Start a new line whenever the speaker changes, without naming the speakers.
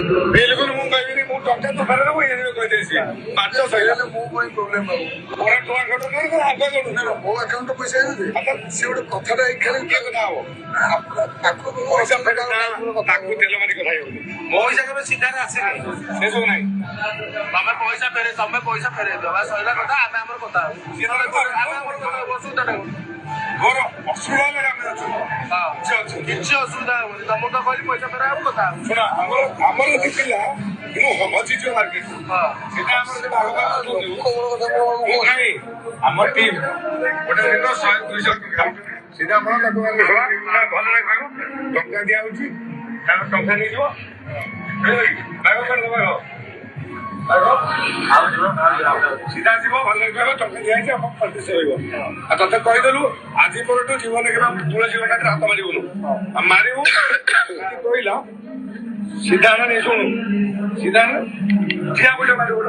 बिल्कुल ମୁଁ କହିବିନି ମୁଁ ଟଙ୍କା ତ ଫେରେ ଦେବୁ ଏଇ କହିଦେଇଛି ପାଞ୍ଚ ସଇଲା
ମୁଁ ପାଇଁ ପ୍ରୋବ୍ଲେମ ହବ
ମୋର ଟଙ୍କା ଖର୍ଚ୍ଚ କରି ଆଗ କରୁ
ମୋ ଆକାଉଣ୍ଟ ପଇସା ସେ ଗୋଟେ କଥାଟା ଖାଲି
କିଏ କଥା ହବ
ତାକୁ
ପଇସା ଫେରେ ତାକୁ ତେଲ ମାରି କଥା ହେଉନି
ପଇସା କେବେ ସିଧାରେ ଆସିନି
ସେ ସବୁ ନାହିଁ
ତମେ ପଇସା ଫେରେଇ ଦିଅ ସଇଲା କଥା ଆମେ ଆମର କଥା ହବୁ ଆମେ ଆମର କଥା ହବୁ ଅସୁବିଧା ନାହିଁ
ମୋର ଅସୁବିଧା ହେଲେ ଆମେ ଅଛୁ
କିଛି ଅସୁବିଧା ହବନି ତମକୁ ତ କହିଲି ପଇସା ଫେରା ହବ କଥା ହବୁ
ଶୁଣ ଆମର ଯଦି ଥିଲା ମୁଁ ବଞ୍ଚିଛୁ ମାର୍କେଟ ସେଟା ଆମର ଯେଟା ନାହିଁ ଆମ ଟିମ୍ ଗୋଟେ ଦିନ 100-200 ଟଙ୍କା ସିଧା ଆପଣ ତାକୁ ଭଲ କହିବ ଟଙ୍କା ଦିଆହଉଛି ତାଙ୍କର ଟଙ୍କା ନେଇଯିବ ସିଧା ଯିବ ଭଲ କହିବ ଟଙ୍କା ଦିଆହେଇଛି ଆମ ପ୍ରତିଶ ରହିବ ଆଉ ତତେ କହିଦେଲୁ ଆଜି ପରଠୁ ଜୀବନ ତୁଳସୀ ଗଣ୍ଡାରେ ହାତ ମାରିବୁନୁ ଆଉ ମାରିବୁ କହିଲା ସିଧା ନେଇ ଶୁଣୁ ସିଧା ଠିଆ ପଇସା ମାରିବୁ